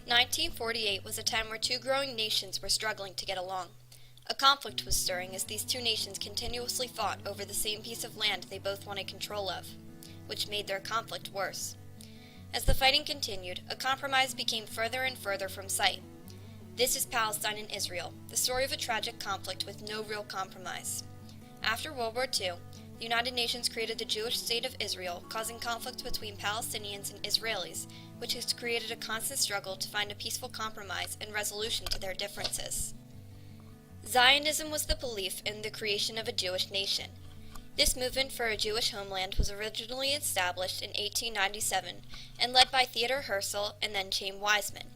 1948 was a time where two growing nations were struggling to get along. A conflict was stirring as these two nations continuously fought over the same piece of land they both wanted control of, which made their conflict worse. As the fighting continued, a compromise became further and further from sight. This is Palestine and Israel, the story of a tragic conflict with no real compromise. After World War II, the United Nations created the Jewish state of Israel, causing conflict between Palestinians and Israelis, which has created a constant struggle to find a peaceful compromise and resolution to their differences. Zionism was the belief in the creation of a Jewish nation. This movement for a Jewish homeland was originally established in 1897 and led by Theodor Herzl and then Chaim Weizmann.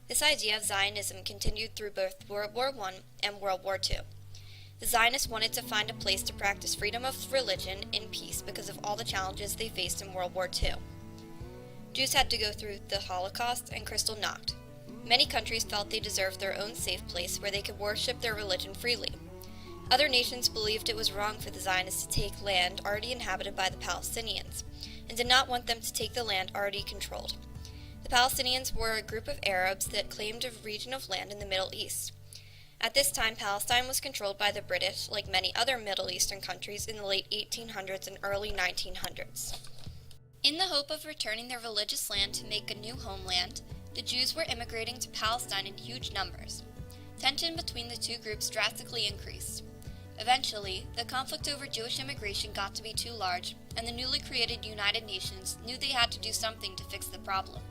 This idea of Zionism continued through both World War I and World War II. The Zionists wanted to find a place to practice freedom of religion in peace because of all the challenges they faced in World War II. Jews had to go through the Holocaust and Kristallnacht. Many countries felt they deserved their own safe place where they could worship their religion freely. Other nations believed it was wrong for the Zionists to take land already inhabited by the Palestinians, and did not want them to take the land already controlled. The Palestinians were a group of Arabs that claimed a region of land in the Middle East. At this time, Palestine was controlled by the British, like many other Middle Eastern countries in the late 1800s and early 1900s. In the hope of returning their religious land to make a new homeland, the Jews were immigrating to Palestine in huge numbers. Tension between the two groups drastically increased. Eventually, the conflict over Jewish immigration got to be too large, and the newly created United Nations knew they had to do something to fix the problem.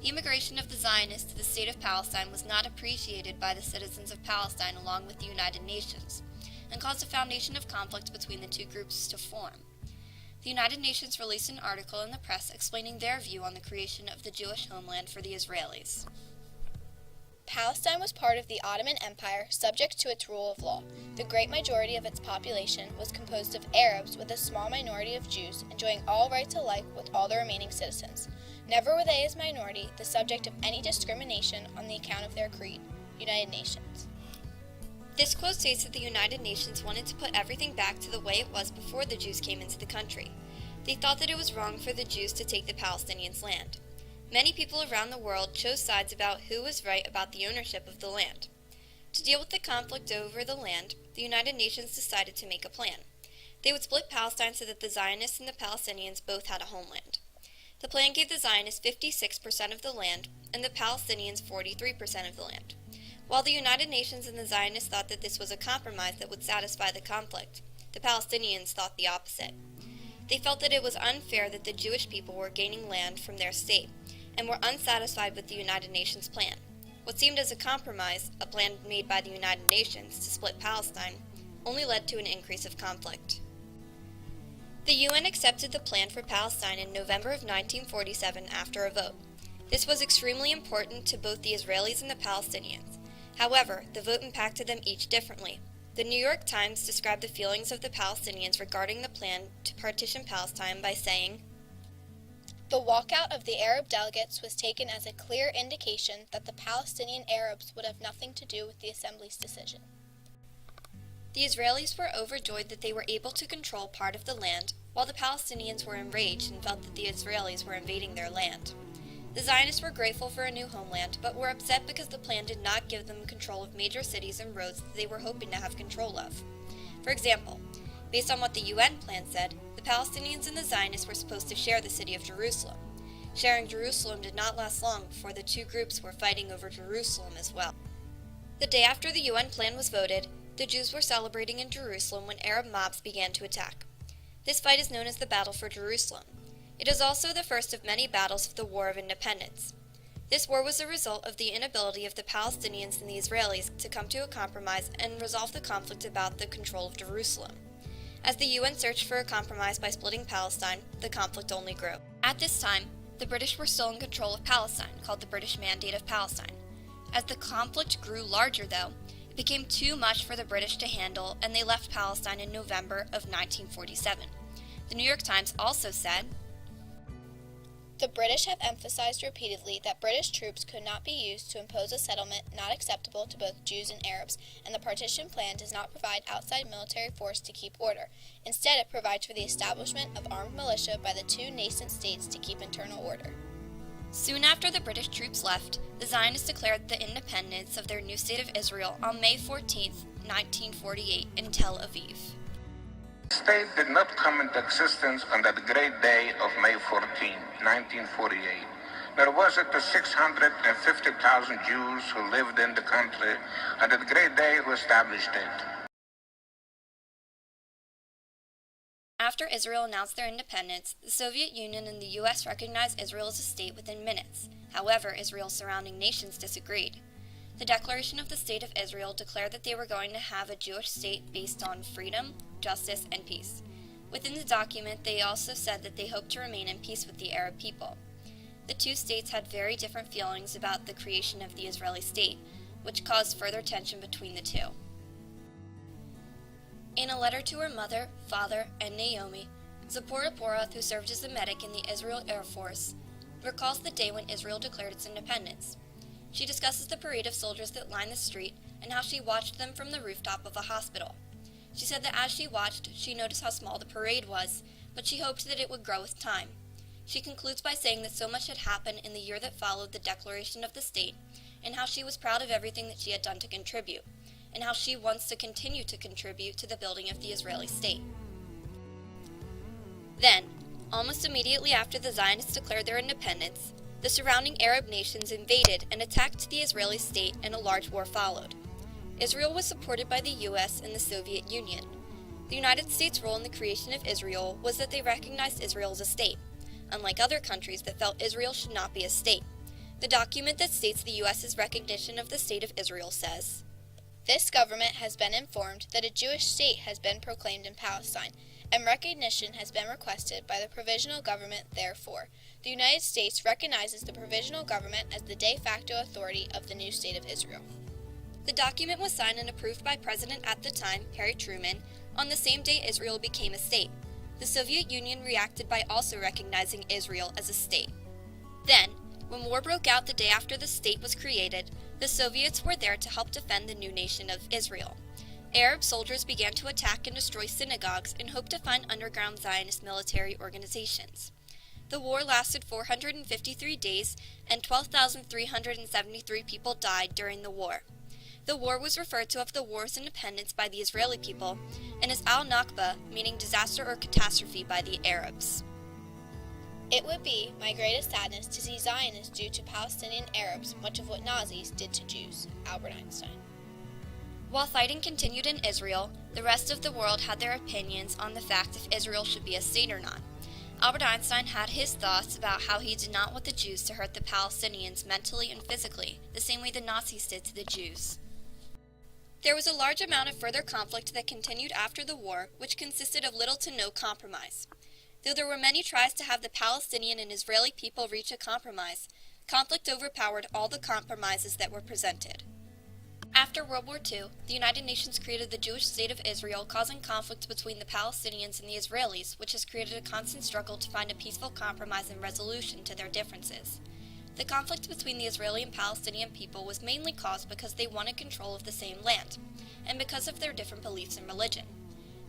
The immigration of the Zionists to the state of Palestine was not appreciated by the citizens of Palestine along with the United Nations, and caused a foundation of conflict between the two groups to form. The United Nations released an article in the press explaining their view on the creation of the Jewish homeland for the Israelis. Palestine was part of the Ottoman Empire, subject to its rule of law. The great majority of its population was composed of Arabs, with a small minority of Jews, enjoying all rights alike with all the remaining citizens. Never were they, as minority, the subject of any discrimination on the account of their creed. United Nations. This quote states that the United Nations wanted to put everything back to the way it was before the Jews came into the country. They thought that it was wrong for the Jews to take the Palestinians' land. Many people around the world chose sides about who was right about the ownership of the land. To deal with the conflict over the land, the United Nations decided to make a plan. They would split Palestine so that the Zionists and the Palestinians both had a homeland. The plan gave the Zionists 56% of the land and the Palestinians 43% of the land. While the United Nations and the Zionists thought that this was a compromise that would satisfy the conflict, the Palestinians thought the opposite. They felt that it was unfair that the Jewish people were gaining land from their state, and were unsatisfied with the United Nations plan. What seemed as a compromise, a plan made by the United Nations to split Palestine, only led to an increase of conflict. The UN accepted the plan for Palestine in November of 1947 after a vote. This was extremely important to both the Israelis and the Palestinians. However, the vote impacted them each differently. The New York Times described the feelings of the Palestinians regarding the plan to partition Palestine by saying, "The walkout of the Arab delegates was taken as a clear indication that the Palestinian Arabs would have nothing to do with the Assembly's decision." The Israelis were overjoyed that they were able to control part of the land, while the Palestinians were enraged and felt that the Israelis were invading their land. The Zionists were grateful for a new homeland, but were upset because the plan did not give them control of major cities and roads that they were hoping to have control of. For example, based on what the UN plan said, the Palestinians and the Zionists were supposed to share the city of Jerusalem. Sharing Jerusalem did not last long before the two groups were fighting over Jerusalem as well. The day after the UN plan was voted, the Jews were celebrating in Jerusalem when Arab mobs began to attack. This fight is known as the Battle for Jerusalem. It is also the first of many battles of the War of Independence. This war was the result of the inability of the Palestinians and the Israelis to come to a compromise and resolve the conflict about the control of Jerusalem. As the UN searched for a compromise by splitting Palestine, the conflict only grew. At this time, the British were still in control of Palestine, called the British Mandate of Palestine. As the conflict grew larger, though, it became too much for the British to handle, and they left Palestine in November of 1947. The New York Times also said, "The British have emphasized repeatedly that British troops could not be used to impose a settlement not acceptable to both Jews and Arabs, and the partition plan does not provide outside military force to keep order. Instead, it provides for the establishment of armed militia by the two nascent states to keep internal order." Soon after the British troops left, the Zionists declared the independence of their new state of Israel on May 14, 1948, in Tel Aviv. The state did not come into existence on that great day of May 14, 1948. Nor was it the 650,000 Jews who lived in the country on that great day who established it. After Israel announced their independence, the Soviet Union and the U.S. recognized Israel as a state within minutes. However, Israel's surrounding nations disagreed. The Declaration of the State of Israel declared that they were going to have a Jewish state based on freedom, justice, and peace. Within the document, they also said that they hoped to remain in peace with the Arab people. The two states had very different feelings about the creation of the Israeli state, which caused further tension between the two. In a letter to her mother, father, and Naomi, Zipporah Porath, who served as a medic in the Israel Air Force, recalls the day when Israel declared its independence. She discusses the parade of soldiers that lined the street and how she watched them from the rooftop of a hospital. She said that as she watched, she noticed how small the parade was, but she hoped that it would grow with time. She concludes by saying that so much had happened in the year that followed the declaration of the state, and how she was proud of everything that she had done to contribute, and how she wants to continue to contribute to the building of the Israeli state. Then, almost immediately after the Zionists declared their independence, the surrounding Arab nations invaded and attacked the Israeli state, and a large war followed. Israel was supported by the U.S. and the Soviet Union. The United States' role in the creation of Israel was that they recognized Israel as a state, unlike other countries that felt Israel should not be a state. The document that states the U.S.'s recognition of the State of Israel says, "This government has been informed that a Jewish state has been proclaimed in Palestine, and recognition has been requested by the provisional government. Therefore, the United States recognizes the provisional government as the de facto authority of the new state of Israel." The document was signed and approved by President at the time, Harry Truman, on the same day Israel became a state. The Soviet Union reacted by also recognizing Israel as a state. Then, when war broke out the day after the state was created, the Soviets were there to help defend the new nation of Israel. Arab soldiers began to attack and destroy synagogues in hope to find underground Zionist military organizations. The war lasted 453 days, and 12,373 people died during the war. The war was referred to as the War of Independence by the Israeli people, and as al-Nakba, meaning disaster or catastrophe by the Arabs. It would be my greatest sadness to see Zionists do to Palestinian Arabs much of what Nazis did to Jews. Albert Einstein. While fighting continued in Israel, the rest of the world had their opinions on the fact if Israel should be a state or not. Albert Einstein had his thoughts about how he did not want the Jews to hurt the Palestinians mentally and physically, the same way the Nazis did to the Jews. There was a large amount of further conflict that continued after the war, which consisted of little to no compromise. Though there were many tries to have the Palestinian and Israeli people reach a compromise, conflict overpowered all the compromises that were presented. After World War II, the United Nations created the Jewish state of Israel, causing conflict between the Palestinians and the Israelis, which has created a constant struggle to find a peaceful compromise and resolution to their differences. The conflict between the Israeli and Palestinian people was mainly caused because they wanted control of the same land, and because of their different beliefs and religion.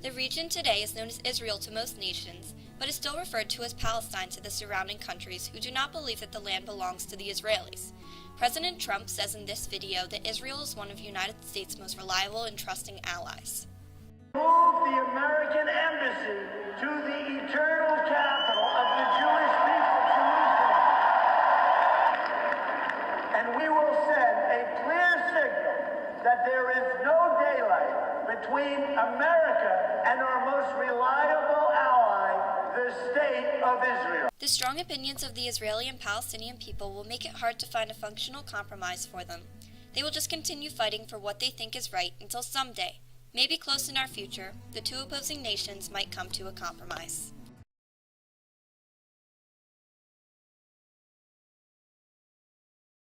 The region today is known as Israel to most nations, but is still referred to as Palestine to the surrounding countries who do not believe that the land belongs to the Israelis. President Trump says in this video that Israel is one of the United States' most reliable and trusting allies. Move the American embassy to the eternal capital of the Jewish people, Jerusalem. And we will send a clear signal that there is no daylight between America and our most reliable ally, the State of Israel. The strong opinions of the Israeli and Palestinian people will make it hard to find a functional compromise for them. They will just continue fighting for what they think is right until someday, maybe close in our future, the two opposing nations might come to a compromise.